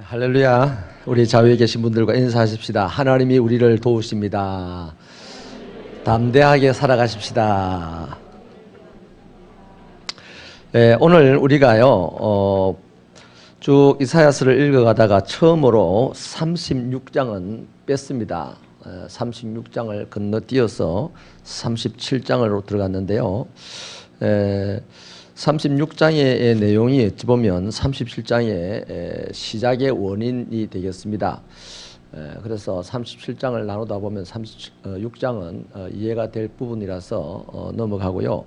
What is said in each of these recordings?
할렐루야. 우리 좌우에 계신 분들과 인사하십시다. 하나님이 우리를 도우십니다. 담대하게 살아가십시다. 오늘 우리가요 쭉 이사야서를 읽어가다가 처음으로 36장은 뺐습니다. 36장을 건너뛰어서 37장으로 들어갔는데요. 36장의 내용이 어찌 보면 37장의 시작의 원인이 되겠습니다. 그래서 37장을 나누다 보면 36장은 이해가 될 부분이라서 넘어가고요.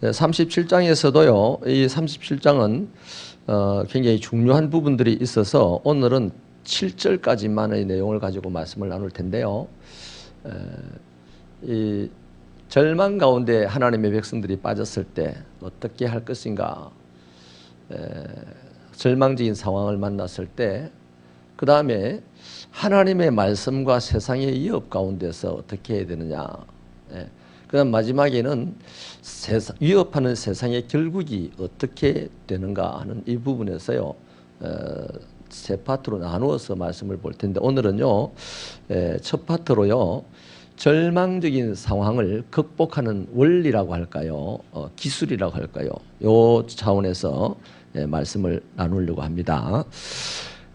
37장에서도요, 이 37장은 굉장히 중요한 부분들이 있어서 오늘은 7절까지만의 내용을 가지고 말씀을 나눌 텐데요. 이 절망 가운데 하나님의 백성들이 빠졌을 때 어떻게 할 것인가, 절망적인 상황을 만났을 때, 그 다음에 하나님의 말씀과 세상의 위협 가운데서 어떻게 해야 되느냐, 그 다음 마지막에는 위협하는 세상의 결국이 어떻게 되는가 하는 이 부분에서요 세 파트로 나누어서 말씀을 볼 텐데, 오늘은요 첫 파트로요 절망적인 상황을 극복하는 원리라고 할까요, 기술이라고 할까요, 요 차원에서 말씀을 나누려고 합니다.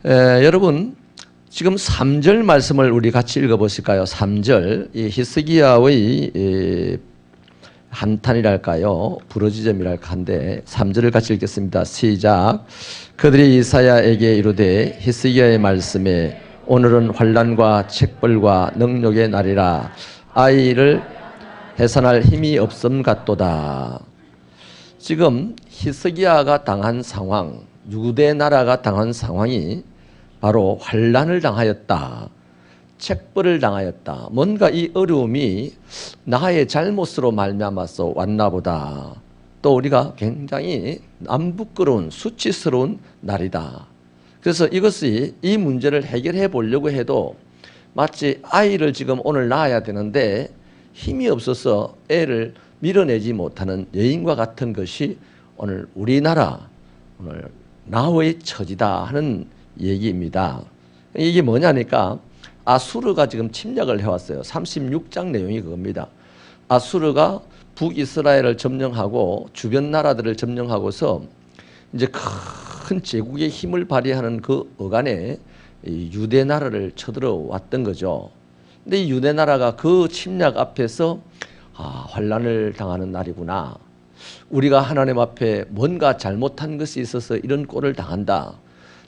여러분, 지금 3절 말씀을 우리 같이 읽어보실까요? 3절, 이 히스기야의 한탄이랄까요, 부르짖음이랄까 한데 3절을 같이 읽겠습니다. 시작. 그들이 이사야에게 이르되 히스기야의 말씀에 오늘은 환난과 책벌과 능력의 날이라 아이를 해산할 힘이 없음 같도다. 지금 히스기야가 당한 상황, 유대 나라가 당한 상황이 바로 환난을 당하였다, 책벌을 당하였다, 뭔가 이 어려움이 나의 잘못으로 말미암아서 왔나 보다, 또 우리가 굉장히 남부끄러운 수치스러운 날이다. 그래서 이것이, 이 문제를 해결해 보려고 해도 마치 아이를 지금 오늘 낳아야 되는데 힘이 없어서 애를 밀어내지 못하는 여인과 같은 것이 오늘 우리나라, 오늘 나의 처지다 하는 얘기입니다. 이게 뭐냐니까 아수르가 지금 침략을 해왔어요. 36장 내용이 그겁니다. 아수르가 북이스라엘을 점령하고 주변 나라들을 점령하고서 이제 큰 제국의 힘을 발휘하는 그 어간에 유대 나라를 쳐들어왔던 거죠. 근데 이 유대 나라가 그 침략 앞에서 환난을 당하는 날이구나, 우리가 하나님 앞에 뭔가 잘못한 것이 있어서 이런 꼴을 당한다,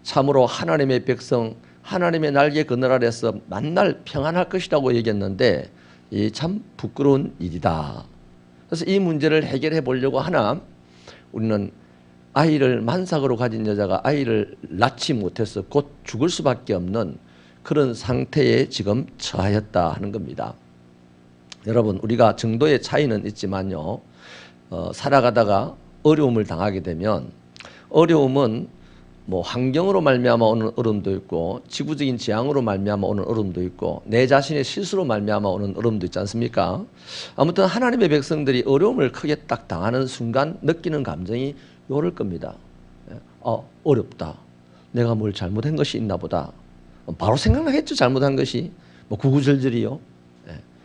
참으로 하나님의 백성, 하나님의 날개 그늘 아래서 만날 평안할 것이라고 얘기했는데 이 참 부끄러운 일이다. 그래서 이 문제를 해결해 보려고 하나 우리는 아이를 만삭으로 가진 여자가 아이를 낳지 못해서 곧 죽을 수밖에 없는 그런 상태에 지금 처하였다 하는 겁니다. 여러분, 우리가 정도의 차이는 있지만요, 살아가다가 어려움을 당하게 되면, 어려움은 뭐 환경으로 말미암아 오는 어려움도 있고, 지구적인 재앙으로 말미암아 오는 어려움도 있고, 내 자신의 실수로 말미암아 오는 어려움도 있지 않습니까? 아무튼 하나님의 백성들이 어려움을 크게 딱 당하는 순간 느끼는 감정이 요럴 겁니다. 어렵다, 내가 뭘 잘못한 것이 있나 보다, 바로 생각나겠죠, 잘못한 것이. 뭐 구구절절이요.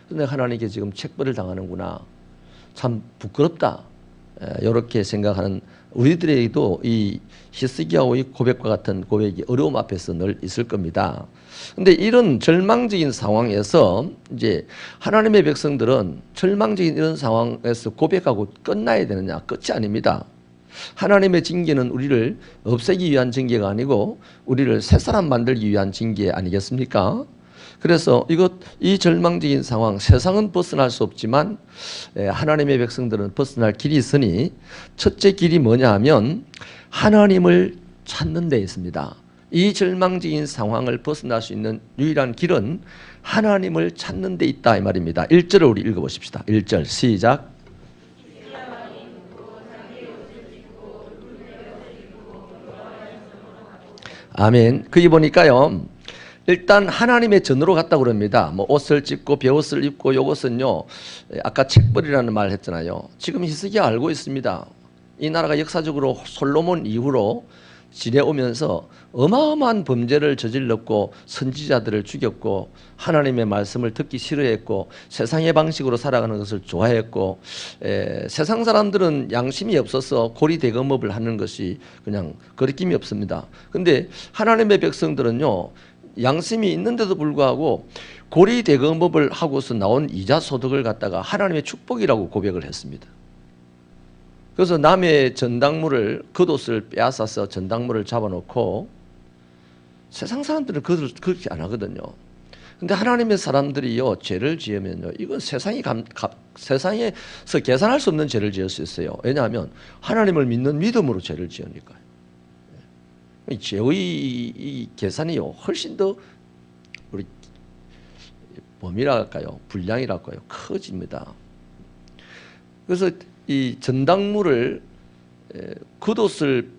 근데 하나님께 지금 책벌을 당하는구나, 참 부끄럽다, 이렇게 생각하는 우리들에게도 이 히스기야의 고백과 같은 고백이 어려움 앞에서 늘 있을 겁니다. 근데 이런 절망적인 상황에서 이제 하나님의 백성들은 절망적인 이런 상황에서 고백하고 끝나야 되느냐? 끝이 아닙니다. 하나님의 징계는 우리를 없애기 위한 징계가 아니고 우리를 새 사람 만들기 위한 징계 아니겠습니까? 그래서 이 절망적인 상황, 세상은 벗어날 수 없지만 하나님의 백성들은 벗어날 길이 있으니, 첫째 길이 뭐냐 하면 하나님을 찾는 데 있습니다. 이 절망적인 상황을 벗어날 수 있는 유일한 길은 하나님을 찾는 데 있다, 이 말입니다. 1절을 우리 읽어보십시다. 1절 시작. 아멘. 거기 보니까요, 일단 하나님의 전으로 갔다고 그럽니다. 뭐 옷을 찢고 베옷을 입고, 요것은요 아까 책벌이라는 말 했잖아요. 지금 히스기야 알고 있습니다. 이 나라가 역사적으로 솔로몬 이후로 지내오면서 어마어마한 범죄를 저질렀고 선지자들을 죽였고 하나님의 말씀을 듣기 싫어했고 세상의 방식으로 살아가는 것을 좋아했고 세상 사람들은 양심이 없어서 고리대금업을 하는 것이 그냥 거리낌이 없습니다. 근데 하나님의 백성들은요, 양심이 있는데도 불구하고 고리대금업을 하고서 나온 이자 소득을 갖다가 하나님의 축복이라고 고백을 했습니다. 그래서 남의 전당물을, 겉옷을 빼앗아서 전당물을 잡아놓고, 세상 사람들은 그렇게 안 하거든요. 근데 하나님의 사람들이요, 죄를 지으면요, 이건 세상에서 계산할 수 없는 죄를 지을 수 있어요. 왜냐하면 하나님을 믿는 믿음으로 죄를 지으니까요. 이 죄의 이 계산이요, 훨씬 더 우리 범위라 할까요, 분량이라 할까요, 커집니다. 그래서 이 전당물을, 겉옷을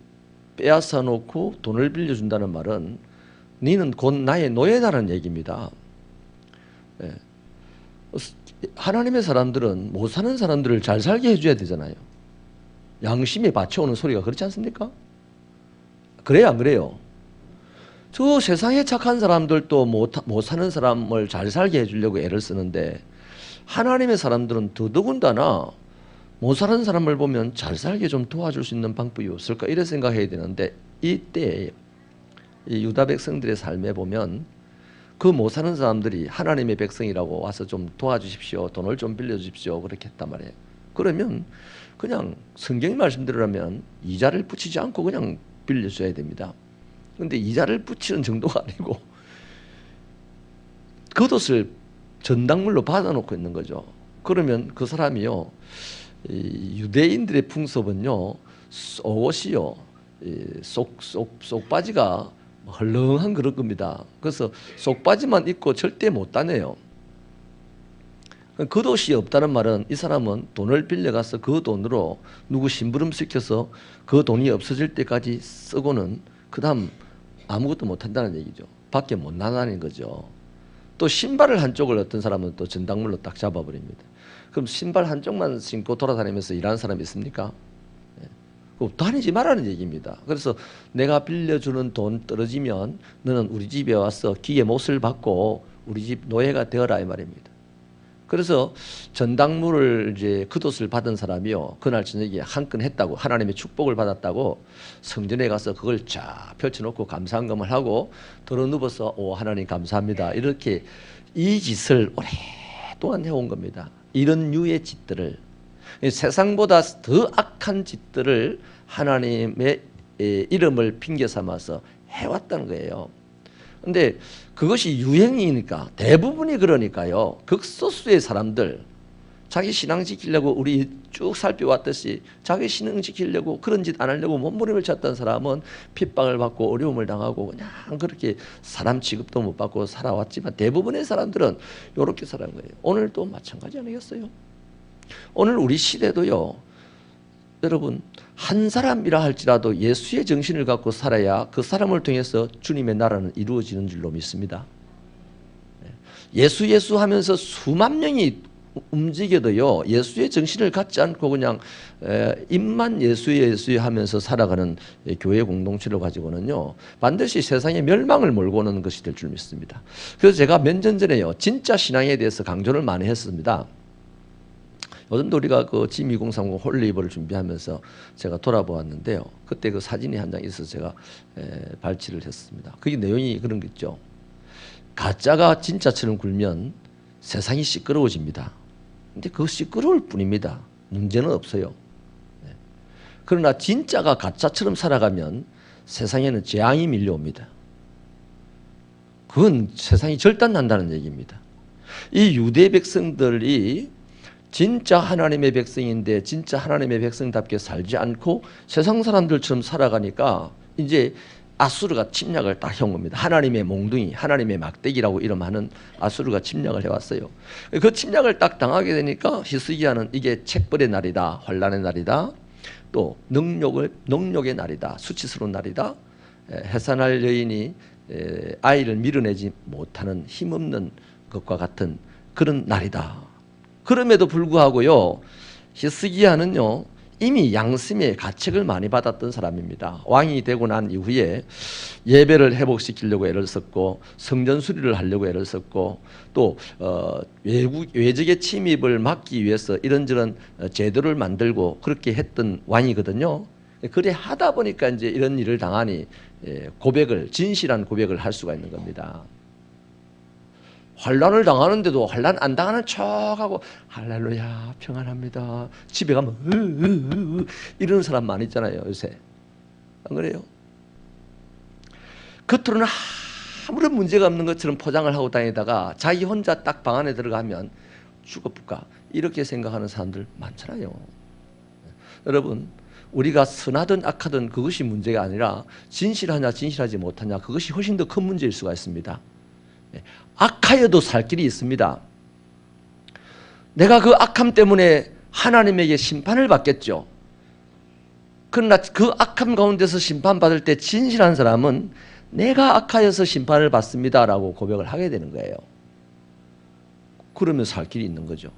빼앗아 놓고 돈을 빌려준다는 말은 너는 곧 나의 노예다라는 얘기입니다. 하나님의 사람들은 못 사는 사람들을 잘 살게 해줘야 되잖아요. 양심에 받쳐오는 소리가 그렇지 않습니까? 그래요, 안 그래요? 저 세상에 착한 사람들도 못 사는 사람을 잘 살게 해주려고 애를 쓰는데, 하나님의 사람들은 더더군다나 못 사는 사람을 보면 잘 살게 좀 도와줄 수 있는 방법이 없을까, 이래 생각해야 되는데, 이때 이 유다 백성들의 삶에 보면 그 못 사는 사람들이 하나님의 백성이라고 와서 좀 도와주십시오, 돈을 좀 빌려주십시오, 그렇게 했단 말이에요. 그러면 그냥 성경 말씀대로라면 이자를 붙이지 않고 그냥 빌려줘야 됩니다. 그런데 이자를 붙이는 정도가 아니고 겉옷을 전당물로 받아놓고 있는 거죠. 그러면 그 사람이요, 이 유대인들의 풍습은요, 속옷이요, 속바지가 헐렁한 그런 겁니다. 그래서 속바지만 입고 절대 못 다녀요. 겉옷이 없다는 말은 이 사람은 돈을 빌려가서 그 돈으로 누구 심부름 시켜서 그 돈이 없어질 때까지 쓰고는 그 다음 아무것도 못한다는 얘기죠. 밖에 못 나가는 거죠. 또 신발을 한쪽을 어떤 사람은 또 전당물로 딱 잡아버립니다. 그럼 신발 한쪽만 신고 돌아다니면서 일하는 사람이 있습니까? 다니지 말라는 얘기입니다. 그래서 내가 빌려주는 돈 떨어지면 너는 우리 집에 와서 기의 못을 받고 우리 집 노예가 되어라, 이 말입니다. 그래서 전당물을 이제 겉옷을 받은 사람이요, 그날 저녁에 한 건 했다고, 하나님의 축복을 받았다고 성전에 가서 그걸 쫙 펼쳐놓고 감사한금을 하고 들어눕어서 오 하나님 감사합니다, 이렇게 이 짓을 오랫동안 해온 겁니다. 이런 류의 짓들을, 세상보다 더 악한 짓들을 하나님의 이름을 핑계 삼아서 해왔다는 거예요. 근데 그것이 유행이니까, 대부분이 그러니까요, 극소수의 사람들, 자기 신앙 지키려고 우리 쭉 살펴왔듯이 자기 신앙 지키려고 그런 짓 안 하려고 몸부림을 쳤던 사람은 핍박을 받고 어려움을 당하고 그냥 그렇게 사람 취급도 못 받고 살아왔지만, 대부분의 사람들은 이렇게 살아간 거예요. 오늘도 마찬가지 아니겠어요? 오늘 우리 시대도요, 여러분, 한 사람이라 할지라도 예수의 정신을 갖고 살아야 그 사람을 통해서 주님의 나라는 이루어지는 줄로 믿습니다. 예수 하면서 수만 명이 움직여도요, 예수의 정신을 갖지 않고 그냥 입만 예수 하면서 살아가는 교회 공동체를 가지고는요, 반드시 세상에 멸망을 몰고 오는 것이 될 줄 믿습니다. 그래서 제가 몇 년 전에요, 진짜 신앙에 대해서 강조를 많이 했습니다. 요즘도 우리가 그 G2030 홀리버를 준비하면서 제가 돌아보았는데요, 그때 그 사진이 한 장 있어서 제가 발치를 했습니다. 그게 내용이 그런 게 있죠. 가짜가 진짜처럼 굴면 세상이 시끄러워집니다. 근데 그거 시끄러울 뿐입니다. 문제는 없어요. 그러나 진짜가 가짜처럼 살아가면 세상에는 재앙이 밀려옵니다. 그건 세상이 절단난다는 얘기입니다. 이 유대 백성들이 진짜 하나님의 백성인데 진짜 하나님의 백성답게 살지 않고 세상 사람들처럼 살아가니까 이제 아수르가 침략을 딱 해온 겁니다. 하나님의 몽둥이, 하나님의 막대기라고 이름하는 아수르가 침략을 해왔어요. 그 침략을 딱 당하게 되니까 히스기야는 이게 책벌의 날이다, 환난의 날이다, 또 능욕의 날이다, 수치스러운 날이다, 해산할 여인이 아이를 밀어내지 못하는 힘없는 것과 같은 그런 날이다. 그럼에도 불구하고요, 히스기야는요, 이미 양심의 가책을 많이 받았던 사람입니다. 왕이 되고 난 이후에 예배를 회복시키려고 애를 썼고 성전 수리를 하려고 애를 썼고 또 외적의 침입을 막기 위해서 이런저런 제도를 만들고 그렇게 했던 왕이거든요. 그래 하다 보니까 이제 이런 일을 당하니 진실한 고백을 할 수가 있는 겁니다. 환난을 당하는데도 환난 안 당하는 척하고 할렐루야 평안합니다. 집에 가면 이러는 사람 많이 있잖아요 요새. 안 그래요? 겉으로는 아무런 문제가 없는 것처럼 포장을 하고 다니다가 자기 혼자 딱 방 안에 들어가면 죽어볼까 이렇게 생각하는 사람들 많잖아요. 여러분 우리가 선하든 악하든 그것이 문제가 아니라 진실하냐 진실하지 못하냐 그것이 훨씬 더 큰 문제일 수가 있습니다. 악하여도 살 길이 있습니다. 내가 그 악함 때문에 하나님에게 심판을 받겠죠. 그러나 그 악함 가운데서 심판받을 때 진실한 사람은 내가 악하여서 심판을 받습니다 라고 고백을 하게 되는 거예요. 그러면 살 길이 있는 거죠.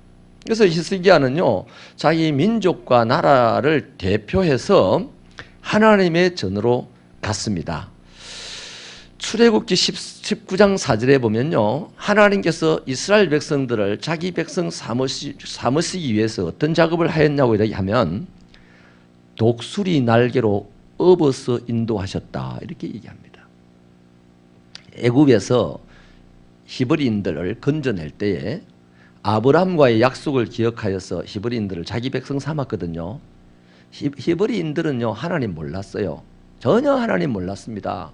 그래서 히스기야는요 자기 민족과 나라를 대표해서 하나님의 전으로 갔습니다. 출애굽기 19장 4절에 보면요 하나님께서 이스라엘 백성들을 자기 백성 삼으시기 위해서 어떤 작업을 하였냐고 이렇게 하면 독수리 날개로 업어서 인도하셨다 이렇게 얘기합니다. 애굽에서 히브리인들을 건져낼 때에 아브라함과의 약속을 기억하여서 히브리인들을 자기 백성 삼았거든요. 히브리인들은요 하나님 몰랐어요. 전혀 하나님 몰랐습니다.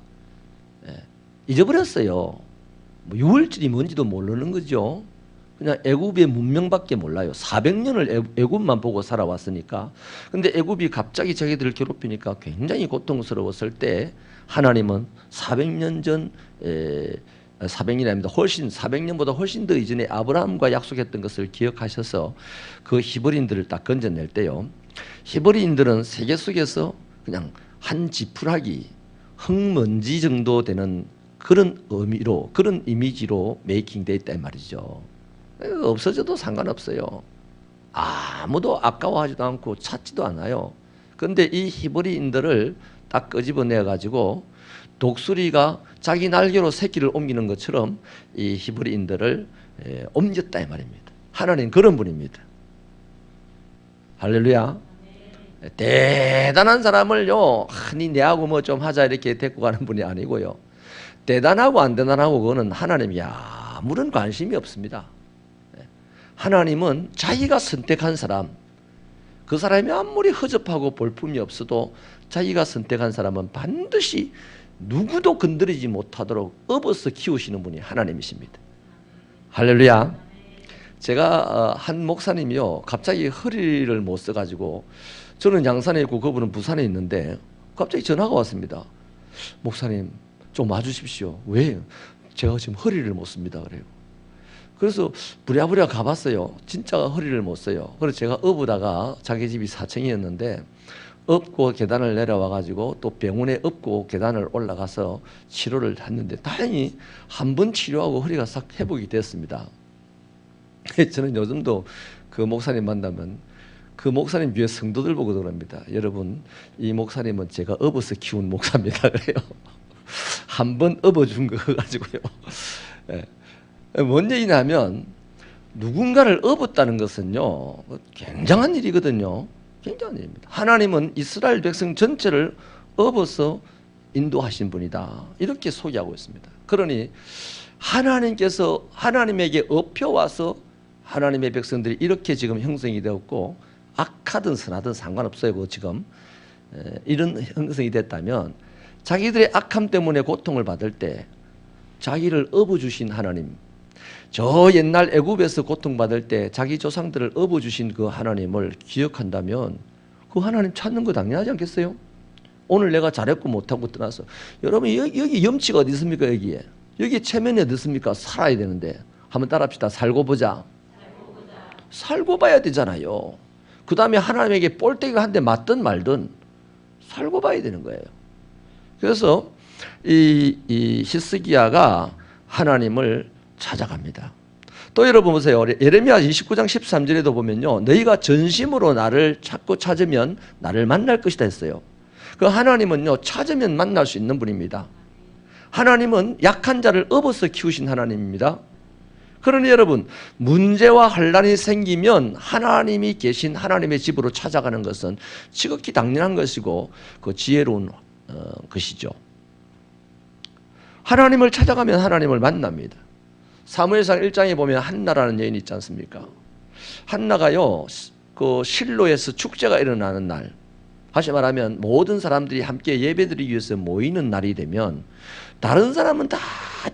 잊어버렸어요. 뭐 유월절이 뭔지도 모르는 거죠. 그냥 애굽의 문명밖에 몰라요. 400년을 애굽만 보고 살아왔으니까. 근데 애굽이 갑자기 자기들을 괴롭히니까 굉장히 고통스러웠을 때 하나님은 400년 전 400년이 아닙니다. 400년보다 훨씬 더 이전에 아브라함과 약속했던 것을 기억하셔서 그 히브리인들을 딱 건져낼 때요. 히브리인들은 세계 속에서 그냥 한 지푸라기 흙먼지 정도 되는 그런 의미로 그런 이미지로 메이킹되어 있단 말이죠. 없어져도 상관없어요. 아무도 아까워하지도 않고 찾지도 않아요. 그런데 이 히브리인들을 딱 끄집어내 가지고 독수리가 자기 날개로 새끼를 옮기는 것처럼 이 히브리인들을 옮겼다 이 말입니다. 하나님 그런 분입니다. 할렐루야. 대단한 사람을요 아니 내하고 뭐 좀 하자 이렇게 데리고 가는 분이 아니고요. 대단하고 안 대단하고 그거는 하나님이 아무런 관심이 없습니다. 하나님은 자기가 선택한 사람, 그 사람이 아무리 허접하고 볼품이 없어도 자기가 선택한 사람은 반드시 누구도 건드리지 못하도록 업어서 키우시는 분이 하나님이십니다. 할렐루야. 제가 한 목사님이요 갑자기 허리를 못 써가지고 저는 양산에 있고 그분은 부산에 있는데 갑자기 전화가 왔습니다. 목사님 좀 와주십시오. 왜? 제가 지금 허리를 못 씁니다. 그래요. 그래서 부랴부랴 가봤어요. 진짜 허리를 못 써요. 그래서 제가 업으다가 자기 집이 4층이었는데 업고 계단을 내려와가지고 또 병원에 업고 계단을 올라가서 치료를 했는데 다행히 한 번 치료하고 허리가 싹 회복이 됐습니다. 저는 요즘도 그 목사님 만나면 그 목사님 위에 성도들 보고 그럽니다. 여러분 이 목사님은 제가 업어서 키운 목사입니다. 그래요. 한 번 업어준 거 가지고요. 뭔 얘기냐면 누군가를 업었다는 것은요 굉장한 일이거든요. 굉장한 일입니다. 하나님은 이스라엘 백성 전체를 업어서 인도하신 분이다 이렇게 소개하고 있습니다. 그러니 하나님께서 하나님에게 업혀와서 하나님의 백성들이 이렇게 지금 형성이 되었고 악하든 선하든 상관없어요. 그 지금 이런 형성이 됐다면 자기들의 악함 때문에 고통을 받을 때 자기를 업어주신 하나님, 저 옛날 애굽에서 고통받을 때 자기 조상들을 업어주신 그 하나님을 기억한다면 그 하나님 찾는 거 당연하지 않겠어요? 오늘 내가 잘했고 못하고 떠나서 여러분 여기 염치가 어디 있습니까? 여기에 체면이 어디 있습니까? 살아야 되는데 한번 따라합시다. 살고 보자. 살고 봐야 되잖아요. 그 다음에 하나님에게 볼때기가 한 대 맞든 말든 살고 봐야 되는 거예요. 그래서 이 히스기야가 하나님을 찾아갑니다. 또 여러분 보세요. 예레미야 29장 13절에도 보면요, 너희가 전심으로 나를 찾고 찾으면 나를 만날 것이다 했어요. 그 하나님은요, 찾으면 만날 수 있는 분입니다. 하나님은 약한 자를 업어서 키우신 하나님입니다. 그러니 여러분, 문제와 환란이 생기면 하나님이 계신 하나님의 집으로 찾아가는 것은 지극히 당연한 것이고 그 지혜로운 것이죠. 하나님을 찾아가면 하나님을 만납니다. 사무엘상 1장에 보면 한나라는 여인이 있지 않습니까? 한나가요, 그 실로에서 축제가 일어나는 날, 다시 말하면 모든 사람들이 함께 예배드리기 위해서 모이는 날이 되면, 다른 사람은 다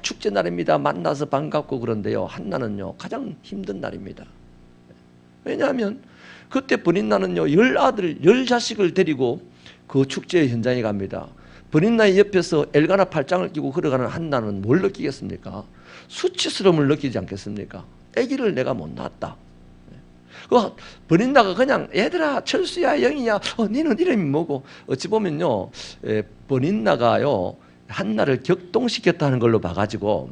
축제 날입니다. 만나서 반갑고 그런데요, 한나는요 가장 힘든 날입니다. 왜냐하면 그때 버린나는요 10아들 10자식을 데리고 그 축제 현장에 갑니다. 버린나의 옆에서 엘가나 팔짱을 끼고 걸어가는 한나는 뭘 느끼겠습니까? 수치스러움을 느끼지 않겠습니까? 아기를 내가 못 낳았다. 그 버린나가 그냥 얘들아 철수야 영이냐 니는 이름이 뭐고, 어찌 보면요 버린나가요 한나를 격동시켰다는 걸로 봐가지고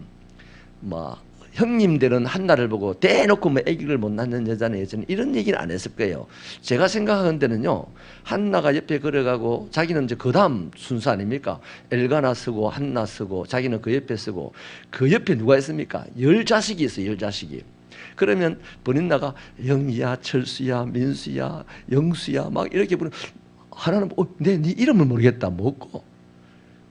뭐 형님들은 한나를 보고 대놓고 뭐 아기를 못 낳는 여자는 예전에 이런 얘기는 안 했을 거예요. 제가 생각하는 데는요, 한나가 옆에 걸어가고 자기는 이제 그 다음 순서 아닙니까? 엘가나 쓰고 한나 쓰고 자기는 그 옆에 쓰고, 그 옆에 누가 있습니까? 10자식이 있어요. 10자식이. 그러면 버린나가 영이야 철수야 민수야 영수야 막 이렇게 부르면 하나는 네 이름을 모르겠다 뭐고,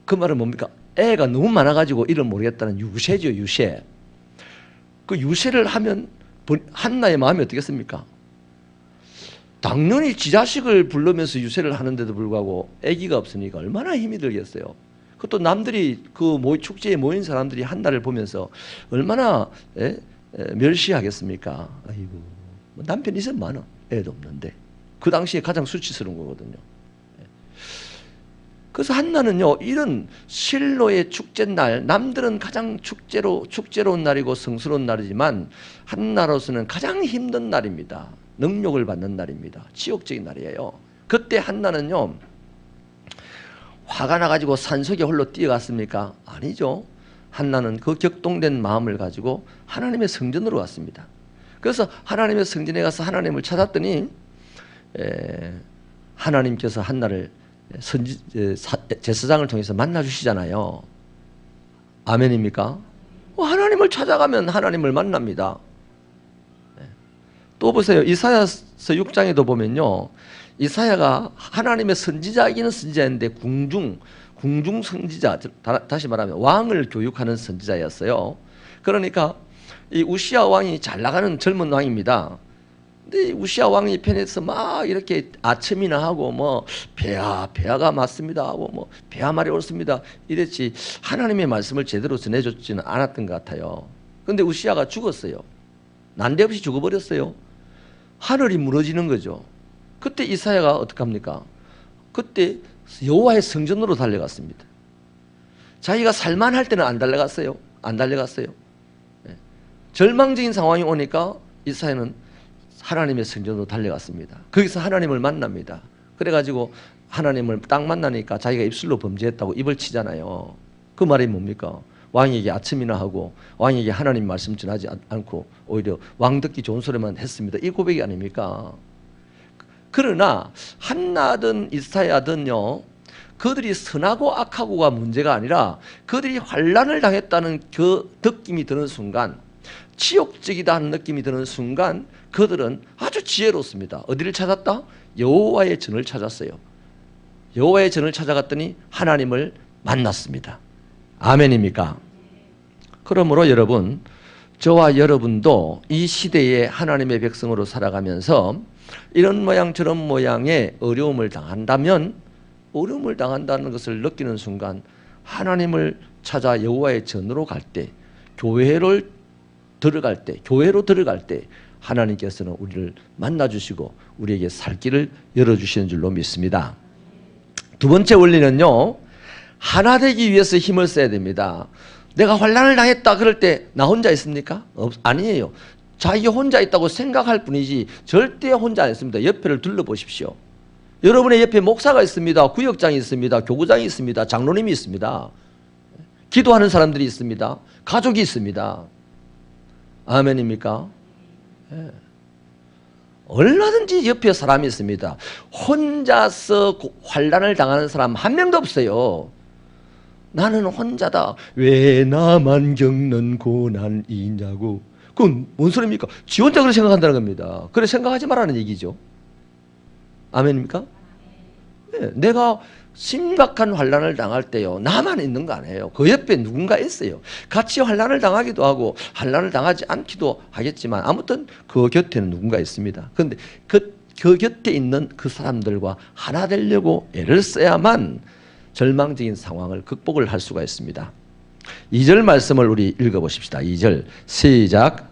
그 말은 뭡니까? 애가 너무 많아가지고 이름 모르겠다는 유세죠. 유세. 그 유세를 하면 한나의 마음이 어떻겠습니까? 당연히 지 자식을 부르면서 유세를 하는데도 불구하고 아기가 없으니까 얼마나 힘이 들겠어요. 그것도 남들이 그 축제에 모인 사람들이 한나를 보면서 얼마나 멸시하겠습니까? 아이고 남편이 있으면 많아, 애도 없는데. 그 당시에 가장 수치스러운 거거든요. 그래서 한나는요, 이런 실로의 축제날, 남들은 가장 축제로운 날이고 성스러운 날이지만 한나로서는 가장 힘든 날입니다. 능욕을 받는 날입니다. 치욕적인 날이에요. 그때 한나는요, 화가 나가지고 산속에 홀로 뛰어갔습니까? 아니죠. 한나는 그 격동된 마음을 가지고 하나님의 성전으로 갔습니다. 그래서 하나님의 성전에 가서 하나님을 찾았더니 하나님께서 한나를 제사장을 통해서 만나주시잖아요. 아멘입니까? 하나님을 찾아가면 하나님을 만납니다. 또 보세요. 이사야서 6장에도 보면요, 이사야가 하나님의 선지자이기는 선지자인데 궁중 선지자, 다시 말하면 왕을 교육하는 선지자였어요. 그러니까 이 우시야 왕이 잘 나가는 젊은 왕입니다. 근데 우시야 왕이 편에서 막 이렇게 아첨이나 하고 뭐 폐하가 맞습니다 하고 뭐 폐하 말이 옳습니다 이랬지 하나님의 말씀을 제대로 전해줬지는 않았던 것 같아요. 근데 우시야가 죽었어요. 난데없이 죽어버렸어요. 하늘이 무너지는 거죠. 그때 이사야가 어떡합니까? 그때 여호와의 성전으로 달려갔습니다. 자기가 살만할 때는 안 달려갔어요. 절망적인 상황이 오니까 이사야는 하나님의 성전으로 달려갔습니다. 거기서 하나님을 만납니다. 그래가지고 하나님을 딱 만나니까 자기가 입술로 범죄했다고 입을 치잖아요. 그 말이 뭡니까? 왕에게 아첨이나 하고 왕에게 하나님 말씀 전하지 않고 오히려 왕 듣기 좋은 소리만 했습니다. 이 고백이 아닙니까? 그러나 한나든 이사야든요, 그들이 선하고 악하고가 문제가 아니라 그들이 환난을 당했다는 그 느낌이 드는 순간, 치욕적이다 하는 느낌이 드는 순간 그들은 아주 지혜롭습니다. 어디를 찾았다? 여호와의 전을 찾았어요. 여호와의 전을 찾아갔더니 하나님을 만났습니다. 아멘입니까? 그러므로 여러분, 저와 여러분도 이 시대에 하나님의 백성으로 살아가면서 이런 모양 저런 모양의 어려움을 당한다면, 어려움을 당한다는 것을 느끼는 순간 하나님을 찾아 여호와의 전으로 갈 때, 교회로 들어갈 때 하나님께서는 우리를 만나주시고 우리에게 살 길을 열어주시는 줄로 믿습니다. 두 번째 원리는요, 하나 되기 위해서 힘을 써야 됩니다. 내가 환난을 당했다 그럴 때 나 혼자 있습니까? 아니에요. 자기 혼자 있다고 생각할 뿐이지 절대 혼자 안 있습니다. 옆에를 둘러보십시오. 여러분의 옆에 목사가 있습니다. 구역장이 있습니다. 교구장이 있습니다. 장로님이 있습니다. 기도하는 사람들이 있습니다. 가족이 있습니다. 아멘입니까? 예. 얼마든지 옆에 사람이 있습니다. 혼자서 환난을 당하는 사람 한 명도 없어요. 나는 혼자다. 왜 나만 겪는 고난이냐고. 그건 뭔 소리입니까? 지 혼자 그렇게 생각한다는 겁니다. 그래 생각하지 말라는 얘기죠. 아멘입니까? 네, 내가 심각한 환난을 당할 때요, 나만 있는 거 아니에요. 그 옆에 누군가 있어요. 같이 환난을 당하기도 하고 환난을 당하지 않기도 하겠지만 아무튼 그 곁에는 누군가 있습니다. 그런데 그 곁에 있는 그 사람들과 하나 되려고 애를 써야만 절망적인 상황을 극복을 할 수가 있습니다. 2절 말씀을 우리 읽어보십시다. 2절 시작.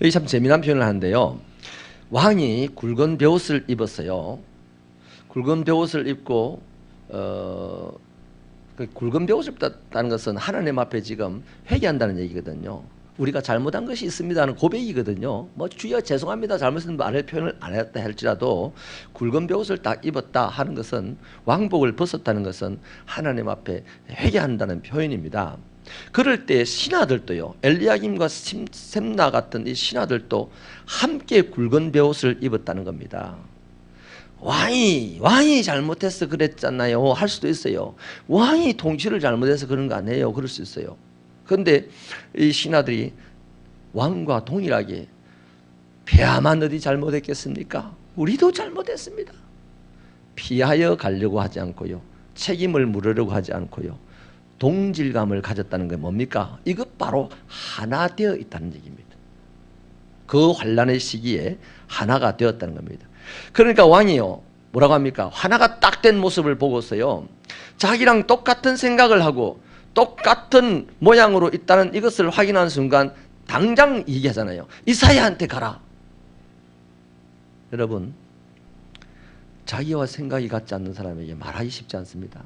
여기 참 재미난 표현을 하는데요. 왕이 굵은 베옷을 입었어요. 굵은 베옷을 입고 그 굵은 베옷을 입었다는 것은 하나님 앞에 지금 회개한다는 얘기거든요. 우리가 잘못한 것이 있습니다는 고백이거든요. 뭐 주여 죄송합니다 잘못은 말할 표현을 안 했다 할지라도 굵은 베옷을 딱 입었다 하는 것은, 왕복을 벗었다는 것은 하나님 앞에 회개한다는 표현입니다. 그럴 때 신하들도요, 엘리야김과 셈나 같은 이 신하들도 함께 굵은 베옷을 입었다는 겁니다. 왕이 잘못해서 그랬잖아요 할 수도 있어요. 왕이 통치를 잘못해서 그런 거 아니에요, 그럴 수 있어요. 그런데 이 신하들이 왕과 동일하게 폐하만 어디 잘못했겠습니까? 우리도 잘못했습니다. 피하여 가려고 하지 않고요, 책임을 물으려고 하지 않고요, 동질감을 가졌다는 게 뭡니까? 이것 바로 하나 되어 있다는 얘기입니다. 그 환난의 시기에 하나가 되었다는 겁니다. 그러니까 왕이요, 뭐라고 합니까? 하나가 딱 된 모습을 보고서요, 자기랑 똑같은 생각을 하고 똑같은 모양으로 있다는 이것을 확인한 순간 당장 얘기하잖아요. 이사야한테 가라. 여러분, 자기와 생각이 같지 않는 사람에게 말하기 쉽지 않습니다.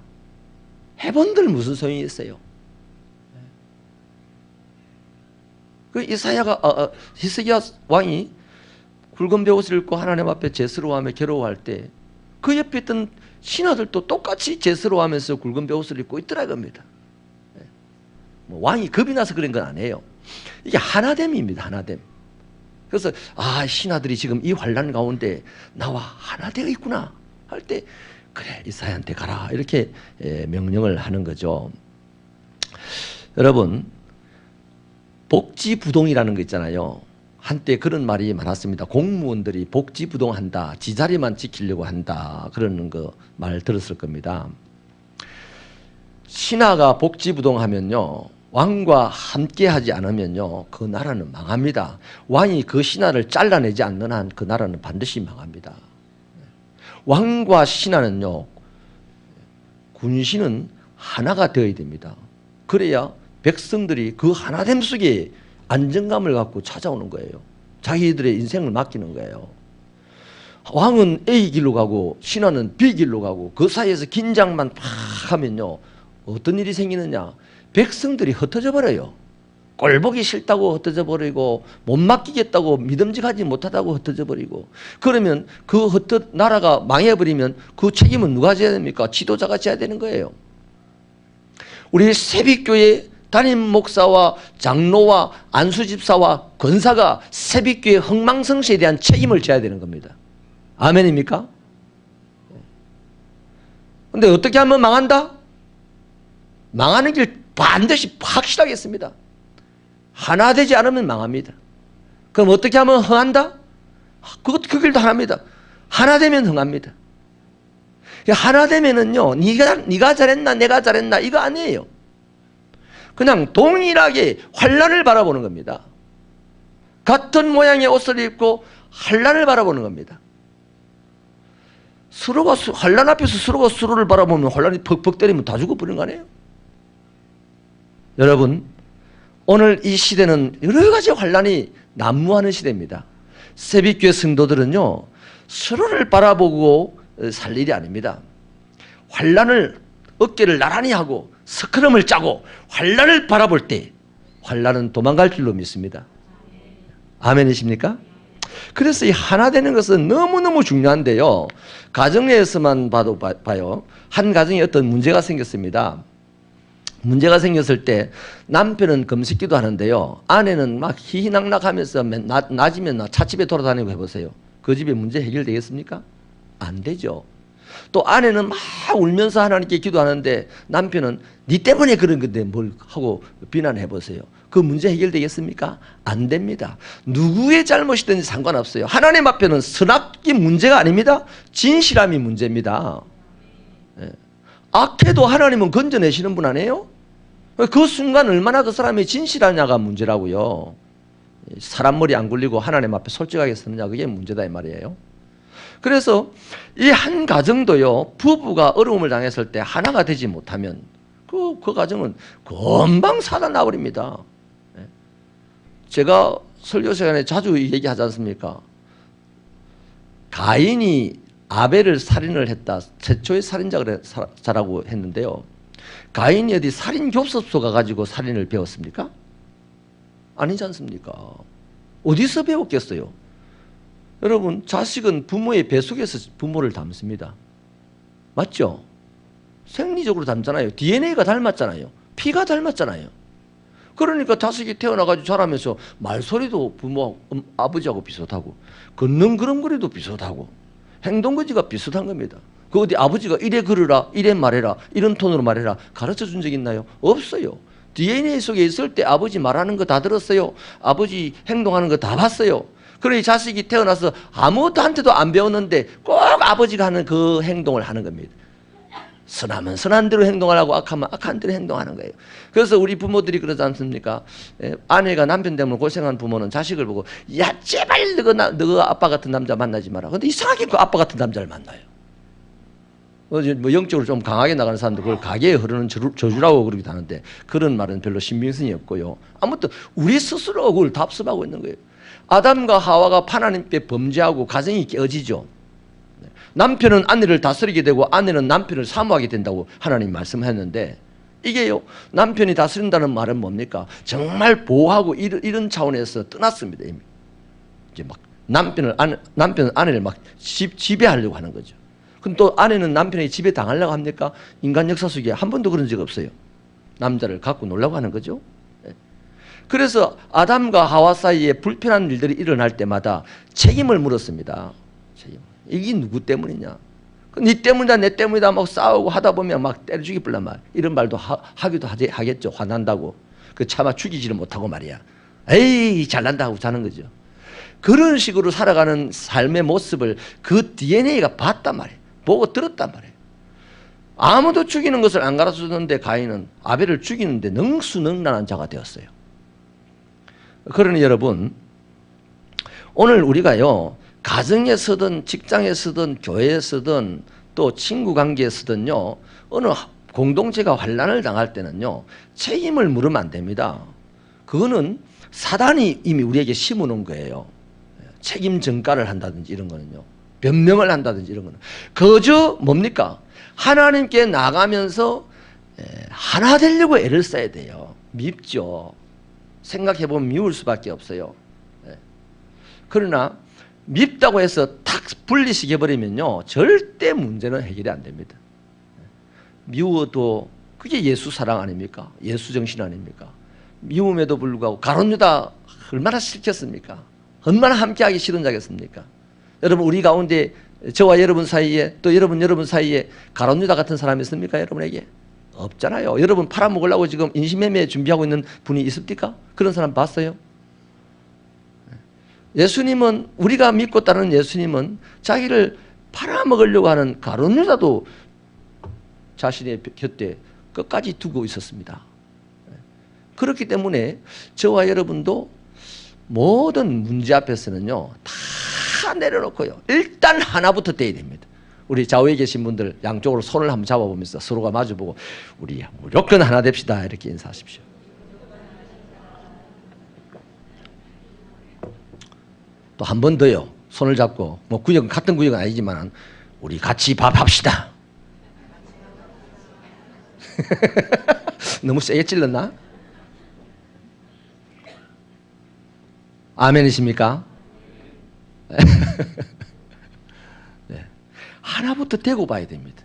해본들 무슨 소용이 있어요? 그 이사야가 히스기야 왕이 굵은 베옷을 입고 하나님 앞에 제스로워하며 괴로워할 때 그 옆에 있던 신하들도 똑같이 제스로워하면서 굵은 베옷을 입고 있더라 겁니다. 뭐 왕이 겁이 나서 그런 건 아니에요. 이게 하나됨입니다. 하나됨. 그래서 신하들이 지금 이 환난 가운데 나와 하나 되어 있구나 할 때, 그래 이사야한테 가라 이렇게 명령을 하는 거죠. 여러분, 복지부동이라는 거 있잖아요. 한때 그런 말이 많았습니다. 공무원들이 복지부동한다, 지자리만 지키려고 한다, 그러는 거 말 들었을 겁니다. 신하가 복지부동하면요, 왕과 함께 하지 않으면요, 그 나라는 망합니다. 왕이 그 신하를 잘라내지 않는 한 그 나라는 반드시 망합니다. 왕과 신하는요, 군신은 하나가 되어야 됩니다. 그래야 백성들이 그 하나됨 속에 안정감을 갖고 찾아오는 거예요. 자기들의 인생을 맡기는 거예요. 왕은 A 길로 가고 신하는 B 길로 가고 그 사이에서 긴장만 팍 하면요, 어떤 일이 생기느냐, 백성들이 흩어져 버려요. 꼴보기 싫다고 흩어져 버리고, 못 맡기겠다고, 믿음직하지 못하다고 흩어져 버리고, 그러면 그 나라가 망해버리면 그 책임은 누가 져야 됩니까? 지도자가 져야 되는 거예요. 우리 새빛교회 담임 목사와 장로와 안수집사와 권사가 새빛교회 흥망성쇠에 대한 책임을 져야 되는 겁니다. 아멘입니까? 근데 어떻게 하면 망한다? 망하는 길 반드시 확실하게 있습니다. 하나 되지 않으면 망합니다. 그럼 어떻게 하면 흥한다? 그 길도 하나입니다. 하나 되면 흥합니다. 하나 되면은요, 네가 잘했나 내가 잘했나 이거 아니에요. 그냥 동일하게 환난을 바라보는 겁니다. 같은 모양의 옷을 입고 환난을 바라보는 겁니다. 서로가 환난 앞에서 서로가 서로를 바라보면 환난이 퍽퍽 때리면 다 죽어버리는 거 아니에요? 여러분, 오늘 이 시대는 여러 가지 환난이 난무하는 시대입니다. 새빛교회 성도들은요, 서로를 바라보고 살 일이 아닙니다. 환난을 어깨를 나란히 하고 스크럼을 짜고 환난을 바라볼 때 환난은 도망갈 줄로 믿습니다. 아멘이십니까? 그래서 이 하나 되는 것은 너무너무 중요한데요. 가정에서만 봐요. 한 가정에 어떤 문제가 생겼습니다. 문제가 생겼을 때 남편은 금식기도 하는데요. 아내는 막 희희낙낙하면서 낮이면 찻집에 돌아다니고 해보세요. 그 집에 문제 해결되겠습니까? 안 되죠. 또 아내는 막 울면서 하나님께 기도하는데 남편은 네 때문에 그런 건데 뭘 하고 비난해 보세요. 그 문제 해결되겠습니까? 안 됩니다. 누구의 잘못이든지 상관없어요. 하나님 앞에는 선악이 문제가 아닙니다. 진실함이 문제입니다. 예. 악해도 하나님은 건져내시는 분 아니에요? 그 순간 얼마나 그 사람이 진실하냐가 문제라고요. 사람 머리 안 굴리고 하나님 앞에 솔직하게 서느냐, 그게 문제다 이 말이에요. 그래서 이 한 가정도요, 부부가 어려움을 당했을 때 하나가 되지 못하면 그 가정은 금방 살아나버립니다. 제가 설교 시간에 자주 얘기하지 않습니까? 가인이 아벨을 살인을 했다. 최초의 살인자라고 했는데요. 가인이 어디 살인 교습소 가가지고 살인을 배웠습니까? 아니지 않습니까? 어디서 배웠겠어요? 여러분, 자식은 부모의 배 속에서 부모를 닮습니다. 맞죠? 생리적으로 닮잖아요. DNA가 닮았잖아요. 피가 닮았잖아요. 그러니까 자식이 태어나가지고 자라면서 말소리도 부모, 아버지하고 비슷하고, 걷는 걸음걸이도 비슷하고, 행동거지가 비슷한 겁니다. 그 어디 아버지가 이래 걸으라, 이래 말해라, 이런 톤으로 말해라 가르쳐 준 적 있나요? 없어요. DNA 속에 있을 때 아버지 말하는 거 다 들었어요. 아버지 행동하는 거 다 봤어요. 그러니 자식이 태어나서 아무한테도 안 배웠는데 꼭 아버지가 하는 그 행동을 하는 겁니다. 선하면 선한 대로 행동하라고 악하면 악한 대로 행동하는 거예요. 그래서 우리 부모들이 그러지 않습니까? 아내가 남편 때문에 고생한 부모는 자식을 보고 야 제발 너 아빠 같은 남자 만나지 마라. 근데 이상하게 그 아빠 같은 남자를 만나요. 뭐 영적으로 좀 강하게 나가는 사람들 그걸 가게에 흐르는 저주라고 그러기도 하는데 그런 말은 별로 신빙성이 없고요. 아무튼 우리 스스로 그걸 답습하고 있는 거예요. 아담과 하와가 하나님께 범죄하고 가정이 깨어지죠. 남편은 아내를 다스리게 되고 아내는 남편을 사모하게 된다고 하나님 말씀하셨는데 이게요, 남편이 다스린다는 말은 뭡니까? 정말 보호하고 이런 차원에서 떠났습니다. 이미. 이제 막 남편은 아내를 막 지배하려고 하는 거죠. 근데 또 아내는 남편에게 지배 당하려고 합니까? 인간 역사 속에 한 번도 그런 적 없어요. 남자를 갖고 놀라고 하는 거죠. 그래서 아담과 하와 사이에 불편한 일들이 일어날 때마다 책임을 물었습니다. 이게 누구 때문이냐? 네 때문이다, 내 때문이다 막 싸우고 하다 보면 막 때려 죽이불란 말. 이런 말도 하기도 하겠죠. 화난다고. 그 차마 죽이지를 못하고 말이야. 에이 잘난다 하고 자는 거죠. 그런 식으로 살아가는 삶의 모습을 그 DNA가 봤단 말이에요. 보고 들었단 말이에요. 아무도 죽이는 것을 안 가르쳐줬는데 가인은 아벨을 죽이는데 능수능란한 자가 되었어요. 그러니 여러분, 오늘 우리가요, 가정에서든 직장에서든 교회에서든 또 친구 관계에서든요, 어느 공동체가 환난을 당할 때는요, 책임을 물으면 안 됩니다. 그거는 사단이 이미 우리에게 심어놓은 거예요. 책임 전가를 한다든지 이런 거는요, 변명을 한다든지 이런 거는 그저 뭡니까? 하나님께 나가면서 하나 되려고 애를 써야 돼요. 밉죠. 생각해보면 미울 수밖에 없어요. 그러나 밉다고 해서 탁 분리시켜버리면요, 절대 문제는 해결이 안 됩니다. 미워도 그게 예수 사랑 아닙니까? 예수 정신 아닙니까? 미움에도 불구하고 가룟 유다 얼마나 싫겠습니까? 얼마나 함께하기 싫은 자겠습니까? 여러분, 우리 가운데 저와 여러분 사이에 또 여러분 사이에 가룟 유다 같은 사람이 있습니까? 여러분에게? 없잖아요. 여러분 팔아먹으려고 지금 인신매매 준비하고 있는 분이 있습니까? 그런 사람 봤어요? 예수님은, 우리가 믿고 따르는 예수님은 자기를 팔아먹으려고 하는 가룟 유다도 자신의 곁에 끝까지 두고 있었습니다. 그렇기 때문에 저와 여러분도 모든 문제 앞에서는요, 다 내려놓고요, 일단 하나부터 떼야 됩니다. 우리 좌우에 계신 분들 양쪽으로 손을 한번 잡아보면서 서로가 마주보고 우리 무조건 하나 됩시다 이렇게 인사하십시오. 또 한 번 더요. 손을 잡고, 뭐 구역은 같은 구역은 아니지만 우리 같이 밥합시다. 너무 세게 찔렀나? 아멘이십니까? 네. 하나부터 되고 봐야 됩니다.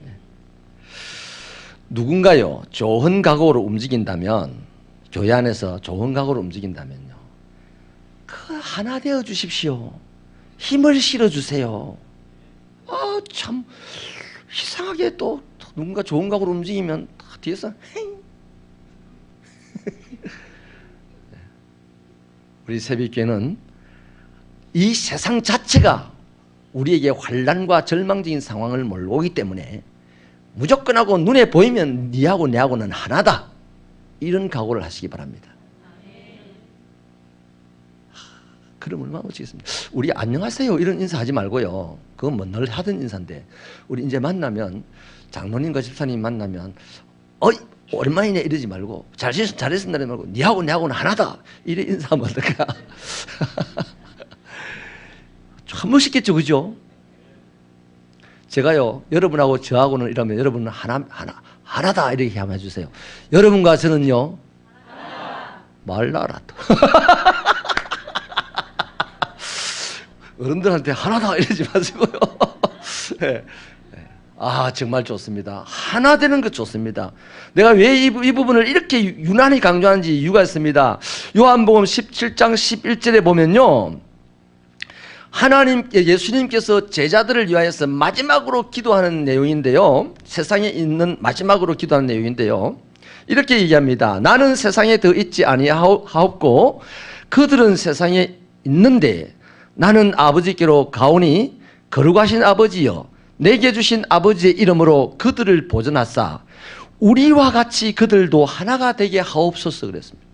네. 누군가요 좋은 각오로 움직인다면, 교회 안에서 좋은 각오로 움직인다면요, 그 하나 되어 주십시오. 힘을 실어 주세요. 참 이상하게 또 누군가 좋은 각오로 움직이면 뒤에서 헤잉. 우리 새벽교회는 이 세상 자체가 우리에게 환난과 절망적인 상황을 몰고 오기 때문에 무조건 하고 눈에 보이면 니하고 내하고는 하나다, 이런 각오를 하시기 바랍니다. 그럼 얼마나 멋지겠습니까? 우리 안녕하세요 이런 인사하지 말고요, 그건 뭐 늘 하던 인사인데, 우리 이제 만나면 장로님과 집사님 만나면 오랜만이네 이러지 말고, 잘했습니다 이러지 말고 니하고 내하고는 하나다 이래 인사하면 어떨까? 참 멋있겠죠, 그죠? 제가요 여러분하고 저하고는 이러면 여러분은 하나다 이렇게 한번 해주세요. 여러분과 저는요 말라라. 어른들한테 하나다 이러지 마시고요. 네. 정말 좋습니다. 하나 되는 것 좋습니다. 내가 왜 이 부분을 이렇게 유난히 강조하는지 이유가 있습니다. 요한복음 17장 11절에 보면요, 예수님께서 제자들을 위하여서 마지막으로 기도하는 내용인데요, 세상에 있는 마지막으로 기도하는 내용인데요, 이렇게 얘기합니다. 나는 세상에 더 있지 아니하옵고 그들은 세상에 있는데 나는 아버지께로 가오니 거룩하신 아버지여, 내게 주신 아버지의 이름으로 그들을 보존하사 우리와 같이 그들도 하나가 되게 하옵소서 그랬습니다.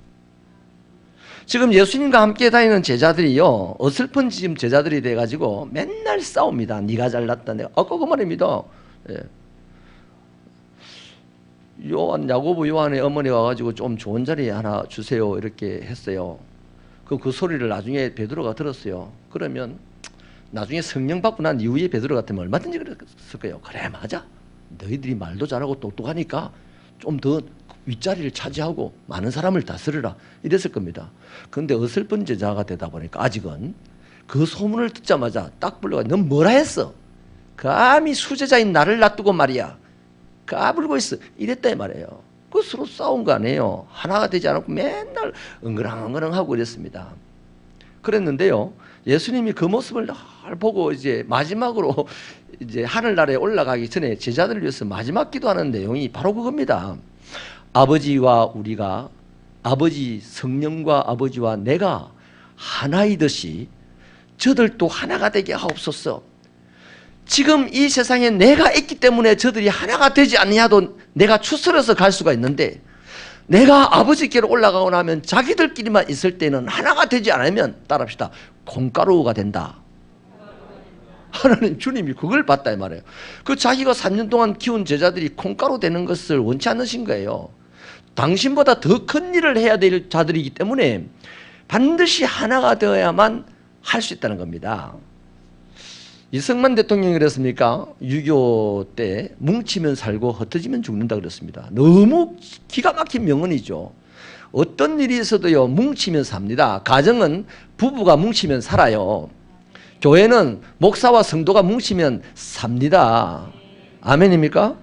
지금 예수님과 함께 다니는 제자들이요, 어설픈 지금 제자들이 돼가지고 맨날 싸웁니다. 네가 잘났다, 내가. 아까 그 말입니다. 예. 야고보 요한의 어머니 와가지고 좀 좋은 자리 하나 주세요 이렇게 했어요. 그 소리를 나중에 베드로가 들었어요. 그러면 나중에 성령 받고 난 이후에 베드로 같으면 얼마든지 그랬을 거예요. 그래 맞아, 너희들이 말도 잘하고 똑똑하니까 좀 더 윗자리를 차지하고 많은 사람을 다스려라 이랬을 겁니다. 그런데 어설픈 제자가 되다 보니까 아직은 그 소문을 듣자마자 딱 불러가, 넌 뭐라 했어? 감히 수제자인 나를 놔두고 말이야 까불고 있어 이랬다 이 말이에요. 그 서로 싸운 거 아니에요. 하나가 되지 않았고 맨날 엉그랑엉그랑하고 이랬습니다. 그랬는데요, 예수님이 그 모습을 날 보고 이제 마지막으로 이제 하늘나라에 올라가기 전에 제자들을 위해서 마지막 기도하는 내용이 바로 그겁니다. 아버지와 우리가, 아버지 성령과 아버지와 내가 하나이듯이 저들도 하나가 되게 하옵소서. 지금 이 세상에 내가 있기 때문에 저들이 하나가 되지 않냐도 내가 추스려서 갈 수가 있는데, 내가 아버지께로 올라가고 나면 자기들끼리만 있을 때는 하나가 되지 않으면, 따라합시다, 콩가루가 된다. 하나님 주님이 그걸 봤다 이 말이에요. 그 자기가 3년 동안 키운 제자들이 콩가루 되는 것을 원치 않으신 거예요. 당신보다 더 큰 일을 해야 될 자들이기 때문에 반드시 하나가 되어야만 할 수 있다는 겁니다. 이승만 대통령이 그랬습니까? 6.25 때 뭉치면 살고 흩어지면 죽는다 그랬습니다. 너무 기가 막힌 명언이죠. 어떤 일이 있어도요 뭉치면 삽니다. 가정은 부부가 뭉치면 살아요. 교회는 목사와 성도가 뭉치면 삽니다. 아멘입니까?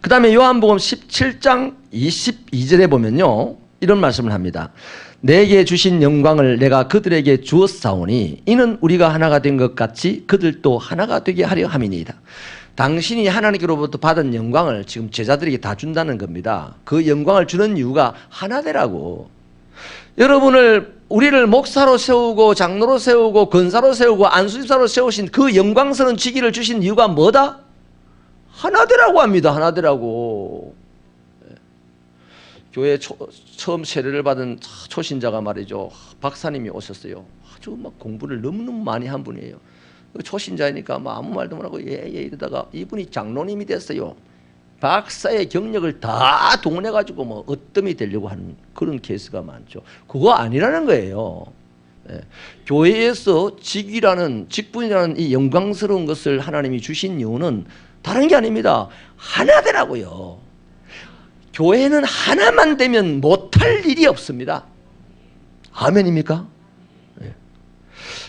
그 다음에 요한복음 17장 22절에 보면요 이런 말씀을 합니다. 내게 주신 영광을 내가 그들에게 주었사오니 이는 우리가 하나가 된 것 같이 그들도 하나가 되게 하려 함이니이다. 당신이 하나님께로부터 받은 영광을 지금 제자들에게 다 준다는 겁니다. 그 영광을 주는 이유가 하나 되라고. 우리를 목사로 세우고 장로로 세우고 권사로 세우고 안수집사로 세우신 그 영광스러운 직위를 주신 이유가 뭐다? 하나 되라고 합니다. 하나 되라고. 교회 처음 세례를 받은 초신자가 말이죠, 박사님이 오셨어요. 아주 막 공부를 너무너무 많이 한 분이에요. 초신자이니까 뭐 아무 말도 못하고 예 이러다가 이분이 장로님이 됐어요. 박사의 경력을 다 동원해가지고 뭐 으뜸이 되려고 하는 그런 케이스가 많죠. 그거 아니라는 거예요. 예. 교회에서 직분이라는 이 영광스러운 것을 하나님이 주신 이유는 다른 게 아닙니다. 하나 되라고요. 교회는 하나만 되면 못할 일이 없습니다. 아멘입니까? 예.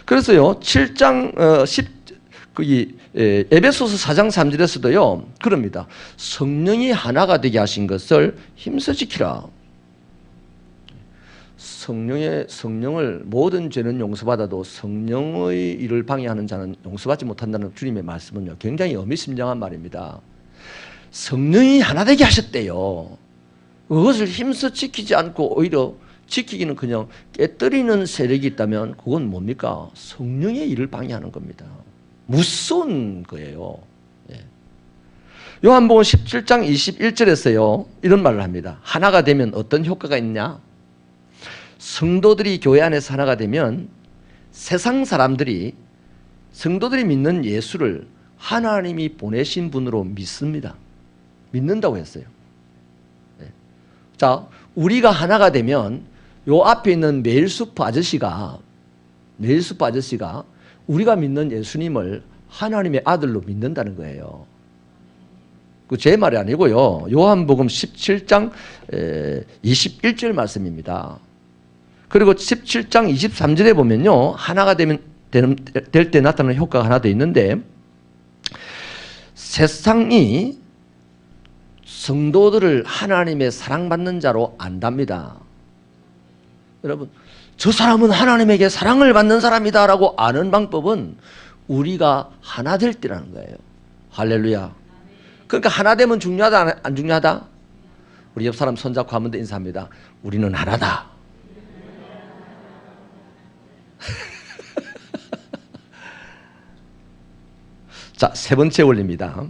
그래서요 7장 10 거기 에베소서 4장 3절에서도요 그럽니다. 성령이 하나가 되게 하신 것을 힘써 지키라. 성령을 모든 죄는 용서받아도 성령의 일을 방해하는 자는 용서받지 못한다는 주님의 말씀은요 굉장히 의미심장한 말입니다. 성령이 하나 되게 하셨대요. 그것을 힘써 지키지 않고 오히려 지키기는 그냥 깨뜨리는 세력이 있다면 그건 뭡니까? 성령의 일을 방해하는 겁니다. 무서운 거예요. 예. 요한복음 17장 21절에서요 이런 말을 합니다. 하나가 되면 어떤 효과가 있냐? 성도들이 교회 안에서 하나가 되면 세상 사람들이 성도들이 믿는 예수를 하나님이 보내신 분으로 믿습니다. 믿는다고 했어요. 네. 자, 우리가 하나가 되면 요 앞에 있는 메일수프 아저씨가 우리가 믿는 예수님을 하나님의 아들로 믿는다는 거예요. 그 제 말이 아니고요. 요한복음 17장 21절 말씀입니다. 그리고 17장 23절에 보면요. 하나가 될 때 나타나는 효과가 하나 더 있는데 세상이 성도들을 하나님의 사랑받는 자로 안답니다. 여러분, 저 사람은 하나님에게 사랑을 받는 사람이다 라고 아는 방법은 우리가 하나 될 때라는 거예요. 할렐루야. 그러니까 하나 되면 중요하다 안 중요하다? 우리 옆 사람 손잡고 한 번 더 인사합니다. 우리는 하나다. 자, 세 번째 원리입니다.